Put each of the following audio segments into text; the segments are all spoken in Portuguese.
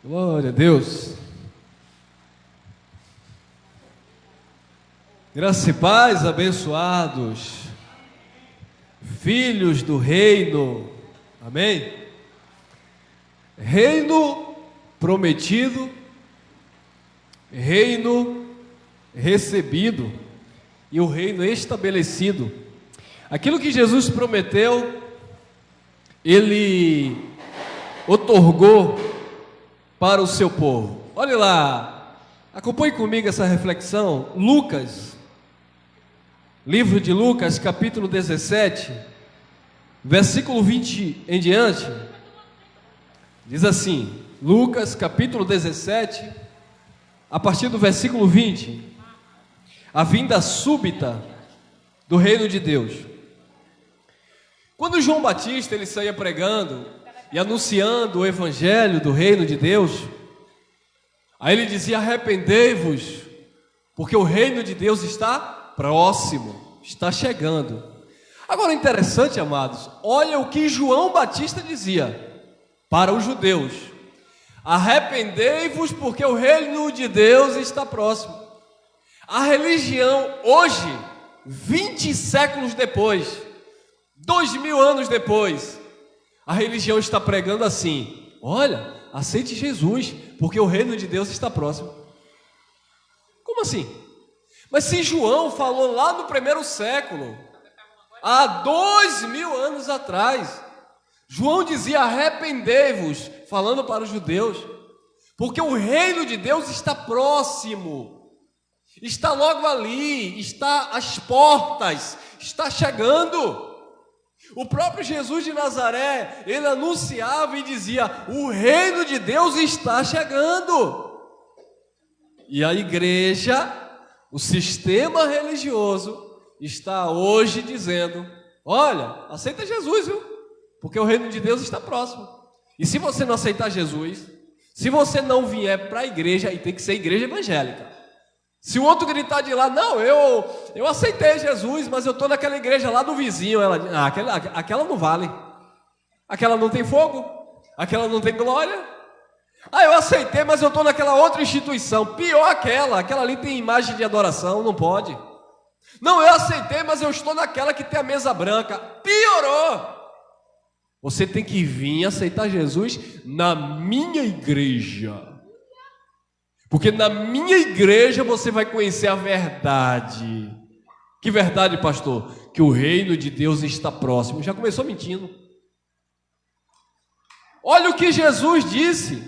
Glória a Deus. Graça e paz, abençoados, filhos do reino, amém? Reino prometido, reino recebido e o reino estabelecido. Aquilo que Jesus prometeu, Ele outorgou para o seu povo. Olhe lá, acompanhe comigo essa reflexão. Lucas, livro de Lucas, capítulo 17, versículo 20 em diante, diz assim, Lucas, capítulo 17, a partir do versículo 20, a vinda súbita do reino de Deus. Quando João Batista ele saía pregando e anunciando o evangelho do reino de Deus, aí ele dizia: arrependei-vos, porque o reino de Deus está próximo, está chegando. Agora, interessante, amados, olha o que João Batista dizia para os judeus: arrependei-vos, porque o reino de Deus está próximo. A religião hoje, 20 séculos depois, 2000 anos depois, a religião está pregando assim: olha, aceite Jesus, porque o reino de Deus está próximo. Como assim? Mas se João falou lá no primeiro século, há 2000 anos atrás, João dizia: arrependei-vos, falando para os judeus, porque o reino de Deus está próximo, está logo ali, está às portas, está chegando. O próprio Jesus de Nazaré, ele anunciava e dizia: o reino de Deus está chegando. E a igreja, o sistema religioso, está hoje dizendo: olha, aceita Jesus, viu? Porque o reino de Deus está próximo. E se você não aceitar Jesus, se você não vier para a igreja, e tem que ser igreja evangélica. Se o outro gritar de lá: não, eu aceitei Jesus, mas eu estou naquela igreja lá do vizinho, ela diz: aquela não vale, aquela não tem fogo, aquela não tem glória. Eu aceitei, mas eu estou naquela outra instituição, pior aquela ali tem imagem de adoração, não pode. Não, eu aceitei, mas eu estou naquela que tem a mesa branca, piorou. Você tem que vir aceitar Jesus na minha igreja, porque na minha igreja você vai conhecer a verdade. Que verdade, pastor? Que o reino de Deus está próximo. Já começou mentindo. Olha o que Jesus disse,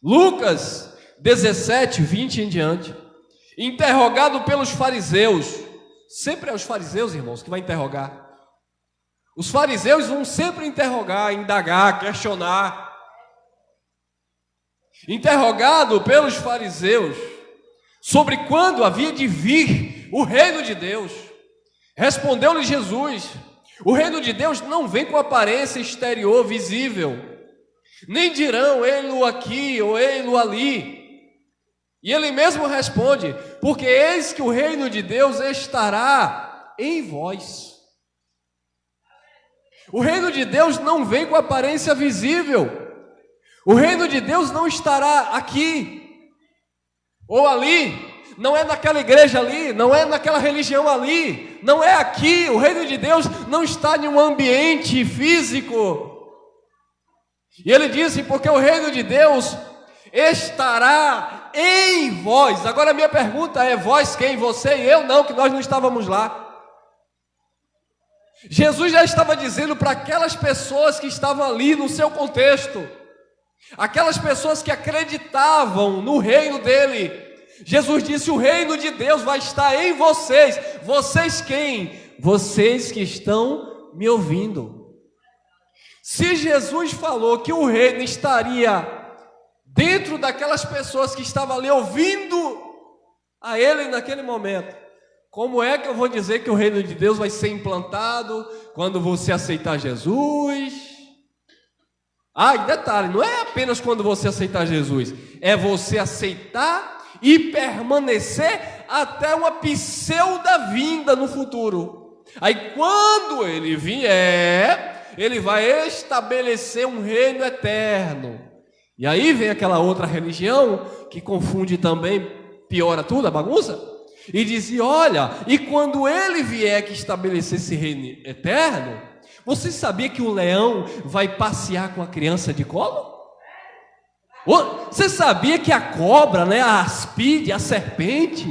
Lucas 17, 20 em diante. Interrogado pelos fariseus. Sempre é os fariseus, irmãos, que vai interrogar. Os fariseus vão sempre interrogar, indagar, questionar. Interrogado pelos fariseus sobre quando havia de vir o reino de Deus, respondeu-lhe Jesus: o reino de Deus não vem com aparência exterior visível, nem dirão ei-lo aqui ou ei-lo ali. E ele mesmo responde: porque eis que o reino de Deus estará em vós. O reino de Deus não vem com aparência visível. O reino de Deus não estará aqui ou ali, não é naquela igreja ali, não é naquela religião ali, não é aqui. O reino de Deus não está em um ambiente físico. E ele disse: porque o reino de Deus estará em vós. Agora a minha pergunta é: vós quem? Você e eu? Não, que nós não estávamos lá. Jesus já estava dizendo para aquelas pessoas que estavam ali no seu contexto, aquelas pessoas que acreditavam no reino dele. Jesus disse: o reino de Deus vai estar em vocês. Vocês quem? Vocês que estão me ouvindo. Se Jesus falou que o reino estaria dentro daquelas pessoas que estavam ali ouvindo a ele naquele momento, como é que eu vou dizer que o reino de Deus vai ser implantado quando você aceitar Jesus? E detalhe, não é apenas quando você aceitar Jesus, é você aceitar e permanecer até uma pseudo vinda no futuro. Aí quando ele vier, ele vai estabelecer um reino eterno. E aí vem aquela outra religião que confunde também, piora tudo, a bagunça, e dizia: olha, e quando ele vier que estabelecer esse reino eterno, você sabia que o leão vai passear com a criança de colo? Você sabia que a cobra, né, a aspide, a serpente,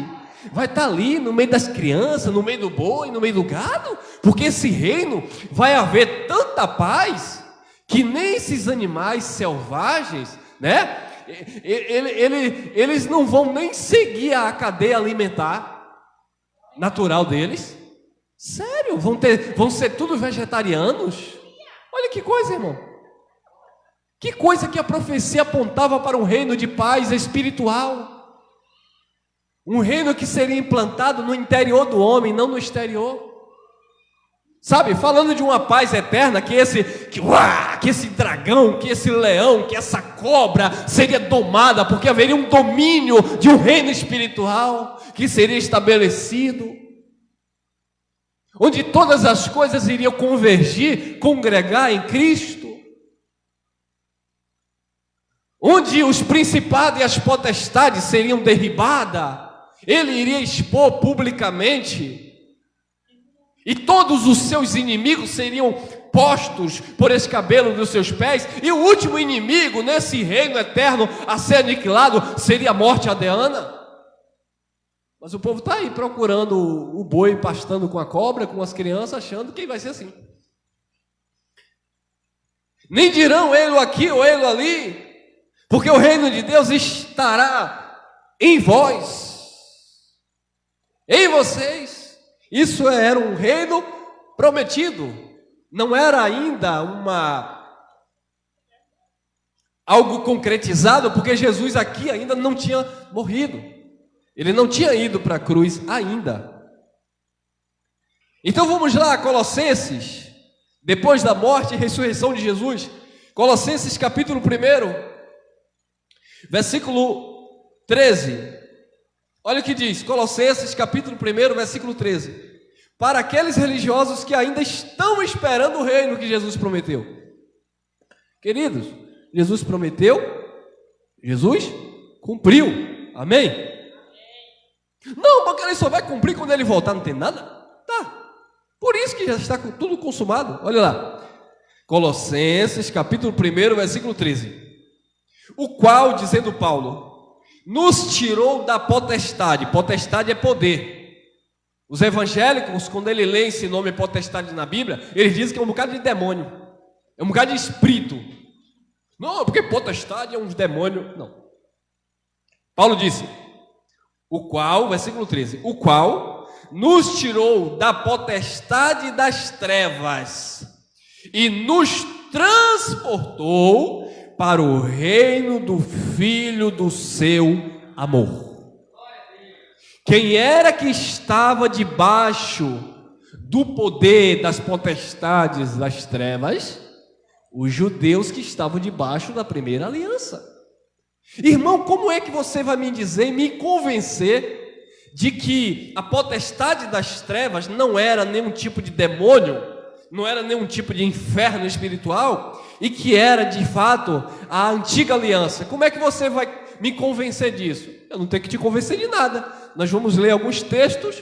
vai estar ali no meio das crianças, no meio do boi, no meio do gado? Porque esse reino vai haver tanta paz que nem esses animais selvagens, né, eles não vão nem seguir a cadeia alimentar natural deles. Sério, vão ser tudo vegetarianos? Olha que coisa, irmão. Que coisa que a profecia apontava para um reino de paz espiritual. Um reino que seria implantado no interior do homem, não no exterior. Sabe, falando de uma paz eterna, que esse dragão, que esse leão, que essa cobra seria domada, porque haveria um domínio de um reino espiritual que seria estabelecido, onde todas as coisas iriam convergir, congregar em Cristo, onde os principados e as potestades seriam derribadas, ele iria expor publicamente, e todos os seus inimigos seriam postos por escabelo dos seus pés, e o último inimigo nesse reino eterno a ser aniquilado seria a morte aldeana. Mas o povo está aí procurando o boi pastando com a cobra, com as crianças, achando que vai ser assim. Nem dirão ele aqui ou ele ali, porque o reino de Deus estará em vós, em vocês. Isso era um reino prometido, não era ainda algo concretizado, porque Jesus aqui ainda não tinha morrido, ele não tinha ido para a cruz ainda. Então vamos lá, Colossenses, depois da morte e ressurreição de Jesus, Colossenses capítulo 1, versículo 13. Olha o que diz, Colossenses capítulo 1, versículo 13. Para aqueles religiosos que ainda estão esperando o reino que Jesus prometeu. Queridos, Jesus prometeu, Jesus cumpriu. Amém? Não, porque ele só vai cumprir quando ele voltar, não tem nada? Tá. Por isso que já está tudo consumado. Olha lá. Colossenses capítulo 1, versículo 13. O qual, dizendo Paulo, nos tirou da potestade. Potestade é poder. Os evangélicos, quando ele lê esse nome potestade na Bíblia, eles dizem que é um bocado de demônio, é um bocado de espírito. Não, porque potestade é um demônio. Não. Paulo disse, o qual, versículo 13, o qual nos tirou da potestade das trevas e nos transportou para o reino do Filho do seu amor. Quem era que estava debaixo do poder das potestades das trevas? Os judeus que estavam debaixo da primeira aliança. Irmão, como é que você vai me dizer, me convencer de que a potestade das trevas não era nenhum tipo de demônio, não era nenhum tipo de inferno espiritual, e que era de fato a antiga aliança? Como é que você vai me convencer disso? Eu não tenho que te convencer de nada. Nós vamos ler alguns textos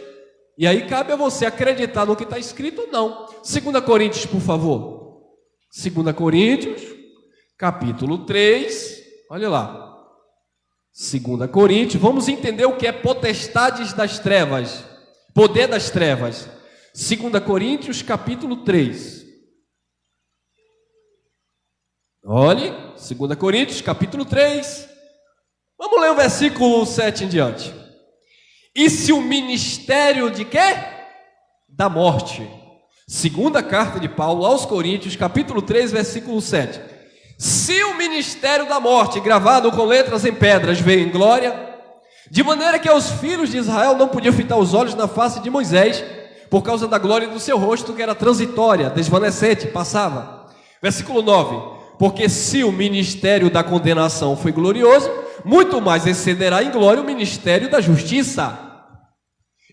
e aí cabe a você acreditar no que está escrito ou não. 2 Coríntios, por favor. 2 Coríntios, capítulo 3. Olha lá. 2 Coríntios, vamos entender o que é potestades das trevas, poder das trevas. 2 Coríntios, capítulo 3. Olhe, 2 Coríntios, capítulo 3. Vamos ler o versículo 7 em diante. E se o ministério de quê? Da morte. Segunda carta de Paulo aos Coríntios, capítulo 3, versículo 7. Se o ministério da morte, gravado com letras em pedras, veio em glória, de maneira que os filhos de Israel não podiam fitar os olhos na face de Moisés, por causa da glória do seu rosto, que era transitória, desvanecente, passava. Versículo 9. Porque se o ministério da condenação foi glorioso, muito mais excederá em glória o ministério da justiça.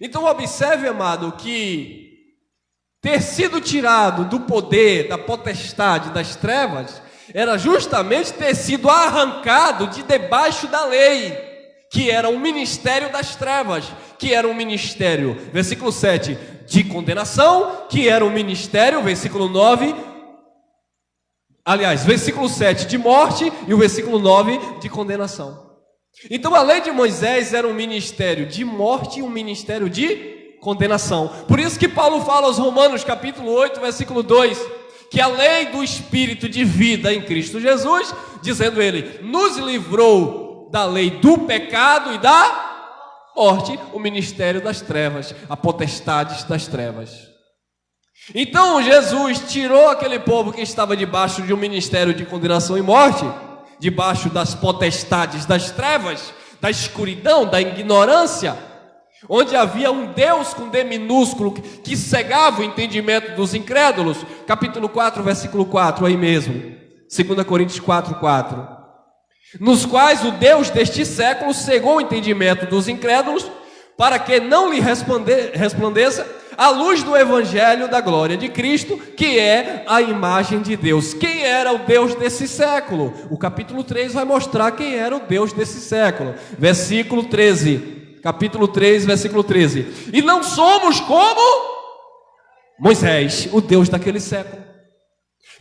Então observe, amado, que ter sido tirado do poder, da potestade das trevas, era justamente ter sido arrancado de debaixo da lei, que era um ministério das trevas, que era um ministério, versículo 7, de condenação, que era um ministério, versículo 9, aliás, versículo 7 de morte e o versículo 9 de condenação. Então a lei de Moisés era um ministério de morte e um ministério de condenação. Por isso que Paulo fala aos Romanos, capítulo 8, versículo 2, que a lei do Espírito de vida em Cristo Jesus, dizendo ele, nos livrou da lei do pecado e da morte, o ministério das trevas, a potestades das trevas. Então Jesus tirou aquele povo que estava debaixo de um ministério de condenação e morte, debaixo das potestades das trevas, da escuridão, da ignorância, onde havia um Deus com D minúsculo que cegava o entendimento dos incrédulos. Capítulo 4, versículo 4, aí mesmo, 2 Coríntios 4, 4. Nos quais o Deus deste século cegou o entendimento dos incrédulos, para que não lhe resplandeça a luz do evangelho da glória de Cristo, que é a imagem de Deus. Quem era o Deus desse século? O capítulo 3 vai mostrar quem era o Deus desse século. Versículo 13, capítulo 3, versículo 13. E não somos como Moisés, o Deus daquele século,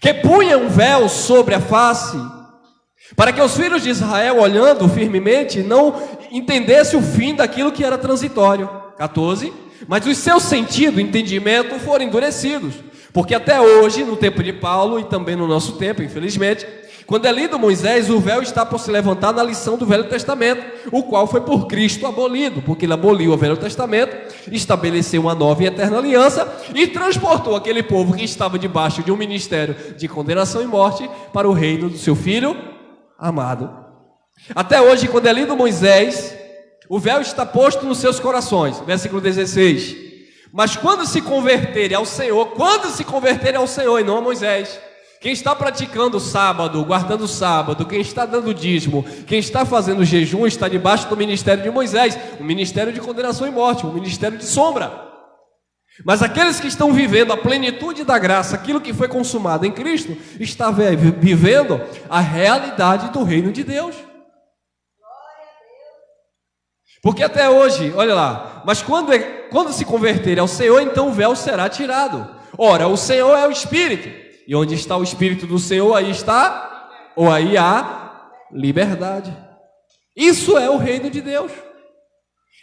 que punha um véu sobre a face, para que os filhos de Israel, olhando firmemente, não entendessem o fim daquilo que era transitório. 14. Mas os seus sentidos, entendimento, foram endurecidos, porque até hoje, no tempo de Paulo e também no nosso tempo, infelizmente, quando é lido Moisés, o véu está por se levantar na lição do Velho Testamento, o qual foi por Cristo abolido, porque ele aboliu o Velho Testamento, estabeleceu uma nova e eterna aliança e transportou aquele povo que estava debaixo de um ministério de condenação e morte para o reino do seu Filho amado. Até hoje, quando é lido Moisés, o véu está posto nos seus corações, versículo 16. Mas quando se converterem ao Senhor e não a Moisés, quem está praticando o sábado, guardando o sábado, quem está dando dízimo, quem está fazendo jejum, está debaixo do ministério de Moisés, um ministério de condenação e morte, um ministério de sombra. Mas aqueles que estão vivendo a plenitude da graça, aquilo que foi consumado em Cristo, está vivendo a realidade do reino de Deus. Porque até hoje, olha lá, mas quando se converter ao Senhor, então o véu será tirado. Ora, o Senhor é o Espírito, e onde está o Espírito do Senhor, aí está, ou aí há liberdade. Isso é o reino de Deus.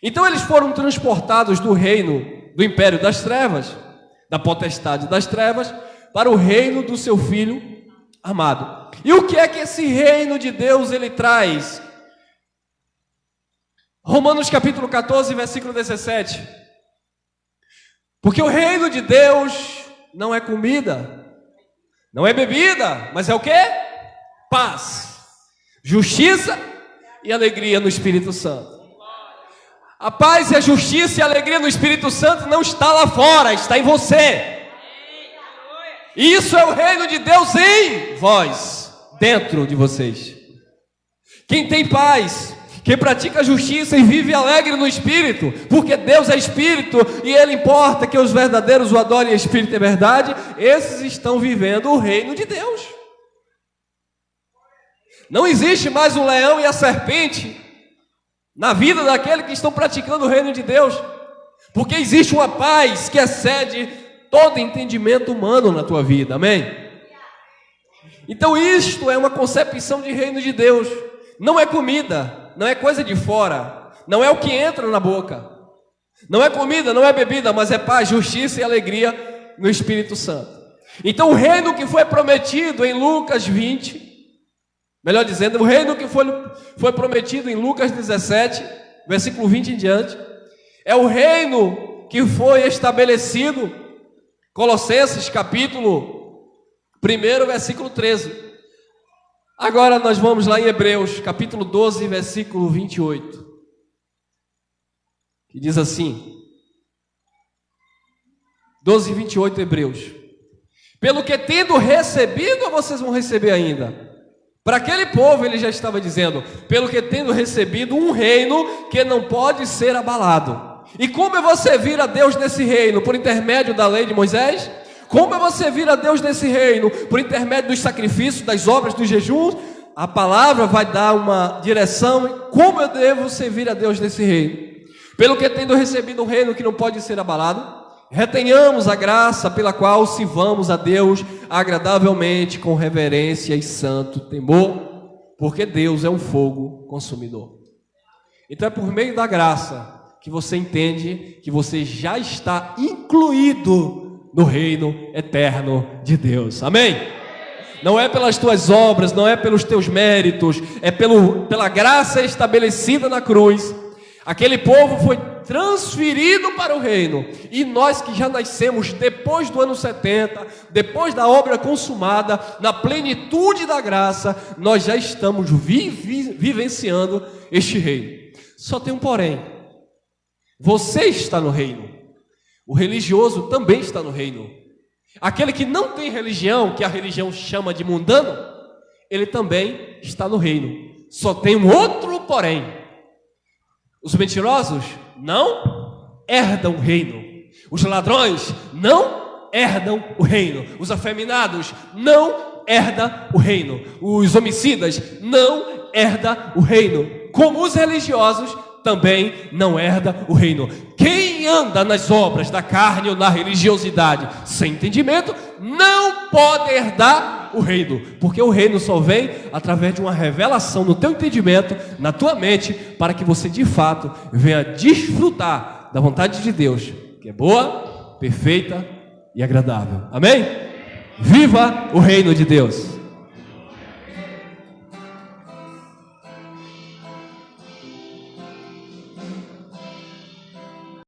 Então eles foram transportados do reino, do império das trevas, da potestade das trevas, para o reino do seu Filho amado. E o que é que esse reino de Deus ele traz? Romanos capítulo 14, versículo 17. Porque o reino de Deus não é comida, não é bebida, mas é o quê? Paz, justiça e alegria no Espírito Santo. A paz e a justiça e a alegria no Espírito Santo não está lá fora, está em você. Isso é o reino de Deus em vós, dentro de vocês. Quem tem paz, quem pratica a justiça e vive alegre no Espírito, porque Deus é Espírito e Ele importa que os verdadeiros o adorem em Espírito e verdade, esses estão vivendo o reino de Deus. Não existe mais o leão e a serpente na vida daqueles que estão praticando o reino de Deus, porque existe uma paz que excede todo entendimento humano na tua vida, amém? Então isto é uma concepção de reino de Deus, não é comida, não é coisa de fora, não é o que entra na boca, não é comida, não é bebida, mas é paz, justiça e alegria no Espírito Santo. Então o reino que foi prometido em Lucas 20, melhor dizendo, o reino que foi prometido em Lucas 17, versículo 20 em diante, é o reino que foi estabelecido, Colossenses capítulo 1, versículo 13. Agora nós vamos lá em Hebreus, capítulo 12, versículo 28, que diz assim, 12, 28, Hebreus. Pelo que tendo recebido, vocês vão receber ainda. Para aquele povo ele já estava dizendo, pelo que tendo recebido um reino que não pode ser abalado. E como é você vir a Deus nesse reino? Por intermédio da lei de Moisés? Como eu vou servir a Deus nesse reino? Por intermédio dos sacrifícios, das obras, dos jejuns. A palavra vai dar uma direção em como eu devo servir a Deus nesse reino. Pelo que tendo recebido um reino que não pode ser abalado, retenhamos a graça pela qual sirvamos a Deus agradavelmente, com reverência e santo temor, porque Deus é um fogo consumidor. Então é por meio da graça que você entende que você já está incluído no reino eterno de Deus. Amém? Não é pelas tuas obras, não é pelos teus méritos, é pela graça estabelecida na cruz. Aquele povo foi transferido para o reino, e nós que já nascemos depois do ano 70, depois da obra consumada, na plenitude da graça, nós já estamos vivenciando este reino. Só tem um porém: você está no reino, o religioso também está no reino. Aquele que não tem religião, que a religião chama de mundano, ele também está no reino. Só tem um outro porém: os mentirosos não herdam o reino, os ladrões não herdam o reino, os afeminados não herdam o reino, os homicidas não herdam o reino, como os religiosos também não herda o reino. Quem anda nas obras da carne ou na religiosidade sem entendimento não pode herdar o reino, porque o reino só vem através de uma revelação no teu entendimento, na tua mente, para que você de fato venha desfrutar da vontade de Deus, que é boa, perfeita e agradável. Amém? Viva o reino de Deus!